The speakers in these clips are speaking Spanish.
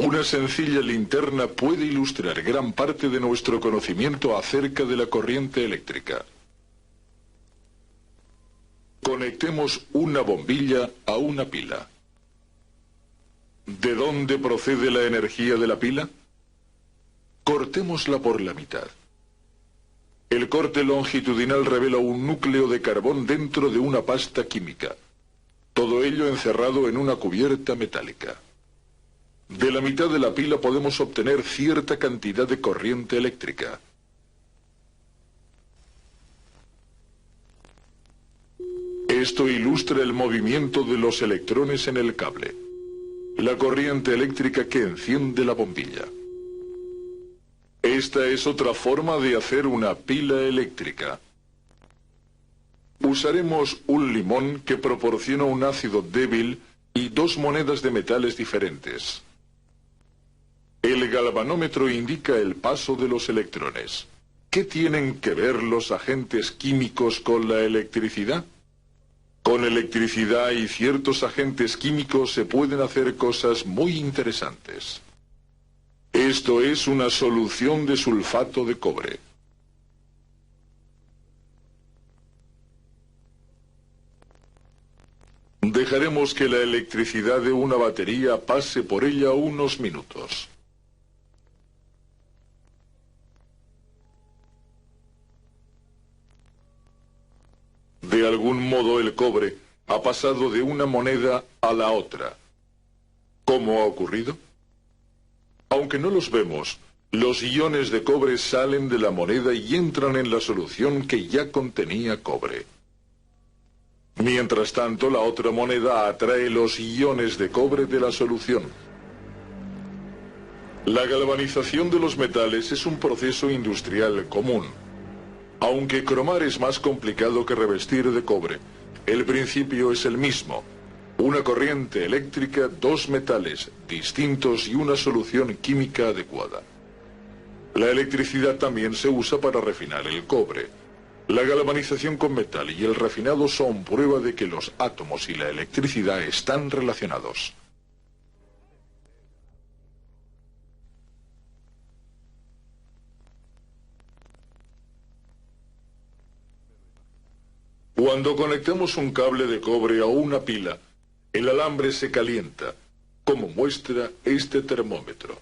Una sencilla linterna puede ilustrar gran parte de nuestro conocimiento acerca de la corriente eléctrica. Conectemos una bombilla a una pila. ¿De dónde procede la energía de la pila? Cortémosla por la mitad. El corte longitudinal revela un núcleo de carbón dentro de una pasta química. Todo ello encerrado en una cubierta metálica. De la mitad de la pila podemos obtener cierta cantidad de corriente eléctrica. Esto ilustra el movimiento de los electrones en el cable. La corriente eléctrica que enciende la bombilla. Esta es otra forma de hacer una pila eléctrica. Usaremos un limón que proporciona un ácido débil y dos monedas de metales diferentes. El galvanómetro indica el paso de los electrones. ¿Qué tienen que ver los agentes químicos con la electricidad? Con electricidad y ciertos agentes químicos se pueden hacer cosas muy interesantes. Esto es una solución de sulfato de cobre. Dejaremos que la electricidad de una batería pase por ella unos minutos. De algún modo el cobre ha pasado de una moneda a la otra. ¿Cómo ha ocurrido? Aunque no los vemos, los iones de cobre salen de la moneda y entran en la solución que ya contenía cobre. Mientras tanto, la otra moneda atrae los iones de cobre de la solución. La galvanización de los metales es un proceso industrial común. Aunque cromar es más complicado que revestir de cobre, el principio es el mismo. Una corriente eléctrica, dos metales distintos y una solución química adecuada. La electricidad también se usa para refinar el cobre. La galvanización con metal y el refinado son prueba de que los átomos y la electricidad están relacionados. Cuando conectamos un cable de cobre a una pila, el alambre se calienta, como muestra este termómetro.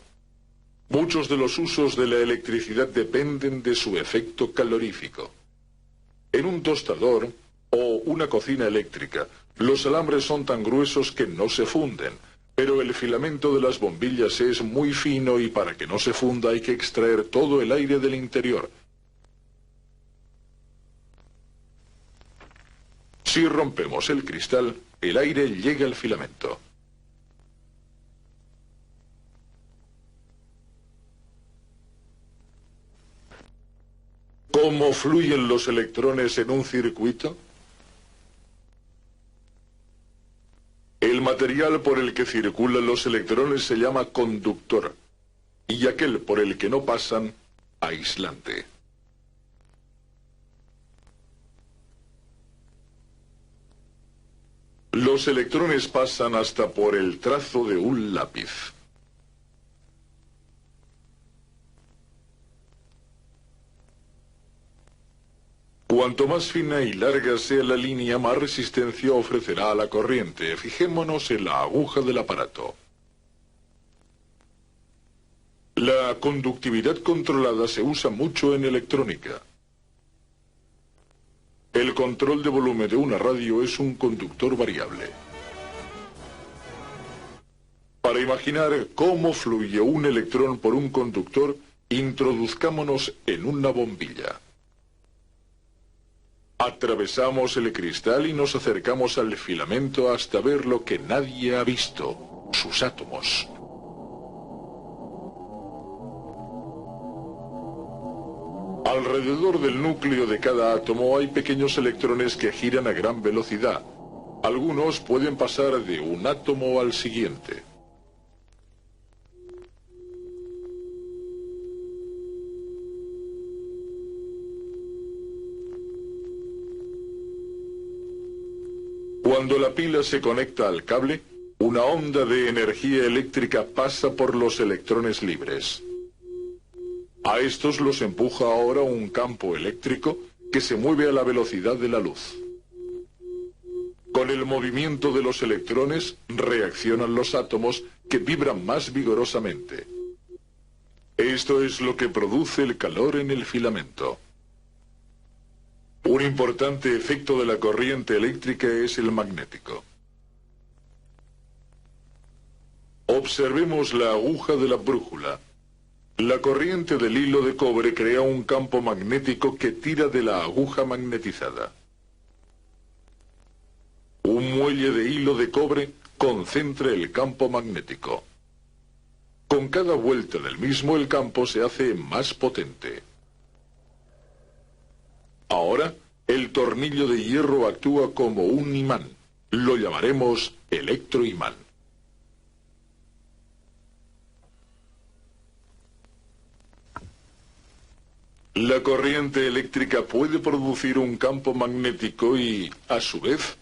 Muchos de los usos de la electricidad dependen de su efecto calorífico. En un tostador o una cocina eléctrica, los alambres son tan gruesos que no se funden, pero el filamento de las bombillas es muy fino y para que no se funda hay que extraer todo el aire del interior. Si rompemos el cristal, el aire llega al filamento. ¿Cómo fluyen los electrones en un circuito? El material por el que circulan los electrones se llama conductor, y aquel por el que no pasan, aislante. Los electrones pasan hasta por el trazo de un lápiz. Cuanto más fina y larga sea la línea, más resistencia ofrecerá a la corriente. Fijémonos en la aguja del aparato. La conductividad controlada se usa mucho en electrónica. El control de volumen de una radio es un conductor variable. Para imaginar cómo fluye un electrón por un conductor, introduzcámonos en una bombilla. Atravesamos el cristal y nos acercamos al filamento hasta ver lo que nadie ha visto, sus átomos. Alrededor del núcleo de cada átomo hay pequeños electrones que giran a gran velocidad. Algunos pueden pasar de un átomo al siguiente. Cuando la pila se conecta al cable, Una onda de energía eléctrica pasa por los electrones libres. A estos los empuja ahora un campo eléctrico que se mueve a la velocidad de la luz. Con el movimiento de los electrones reaccionan los átomos que vibran más vigorosamente. Esto es lo que produce el calor en el filamento. Un importante efecto de la corriente eléctrica es el magnético. Observemos la aguja de la brújula. La corriente del hilo de cobre crea un campo magnético que tira de la aguja magnetizada. Un muelle de hilo de cobre concentra el campo magnético. Con cada vuelta del mismo el campo se hace más potente. Ahora, el tornillo de hierro actúa como un imán. Lo llamaremos electroimán. La corriente eléctrica puede producir un campo magnético y, a su vez,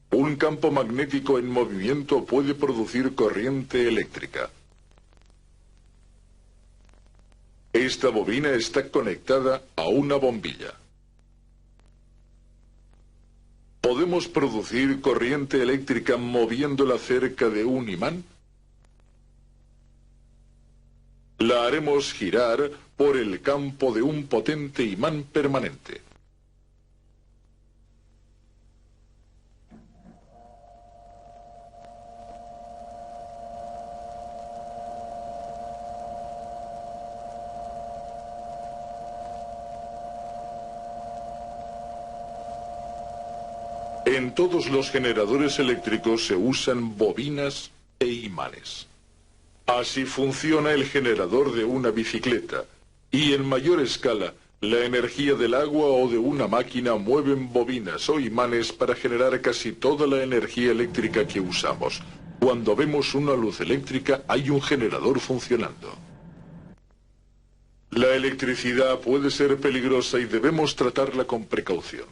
un campo magnético en movimiento puede producir corriente eléctrica. Esta bobina está conectada a una bombilla. ¿Podemos producir corriente eléctrica moviéndola cerca de un imán? La haremos girar por el campo de un potente imán permanente. En todos los generadores eléctricos se usan bobinas e imanes. Así funciona el generador de una bicicleta, y en mayor escala, la energía del agua o de una máquina mueven bobinas o imanes para generar casi toda la energía eléctrica que usamos. Cuando vemos una luz eléctrica, hay un generador funcionando. La electricidad puede ser peligrosa y debemos tratarla con precaución.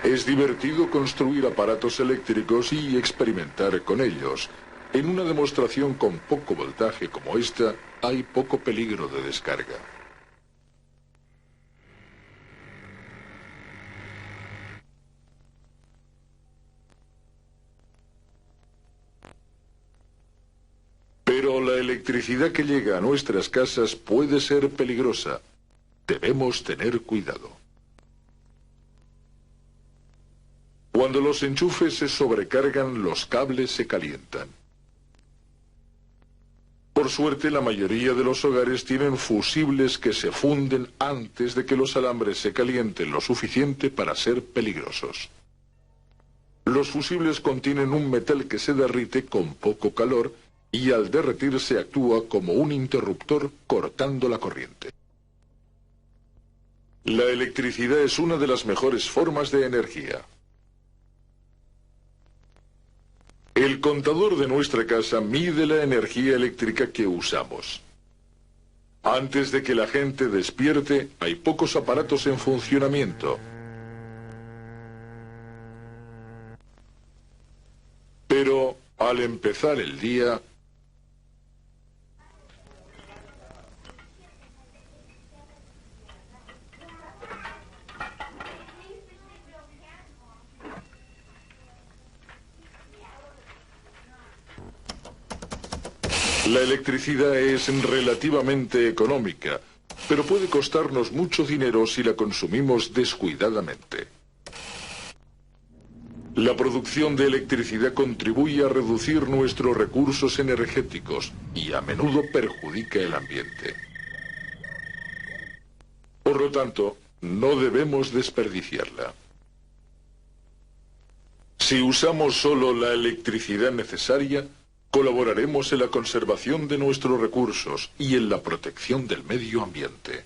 Es divertido construir aparatos eléctricos y experimentar con ellos. En una demostración con poco voltaje como esta, hay poco peligro de descarga. Pero la electricidad que llega a nuestras casas puede ser peligrosa. Debemos tener cuidado. Cuando los enchufes se sobrecargan, los cables se calientan. Por suerte, la mayoría de los hogares tienen fusibles que se funden antes de que los alambres se calienten lo suficiente para ser peligrosos. Los fusibles contienen un metal que se derrite con poco calor y al derretirse actúa como un interruptor cortando la corriente. La electricidad es una de las mejores formas de energía. El contador de nuestra casa mide la energía eléctrica que usamos. Antes de que la gente despierte, hay pocos aparatos en funcionamiento. Pero al empezar el día, la electricidad es relativamente económica, pero puede costarnos mucho dinero si la consumimos descuidadamente. La producción de electricidad contribuye a reducir nuestros recursos energéticos y a menudo perjudica el ambiente. Por lo tanto, no debemos desperdiciarla. Si usamos solo la electricidad necesaria, colaboraremos en la conservación de nuestros recursos y en la protección del medio ambiente.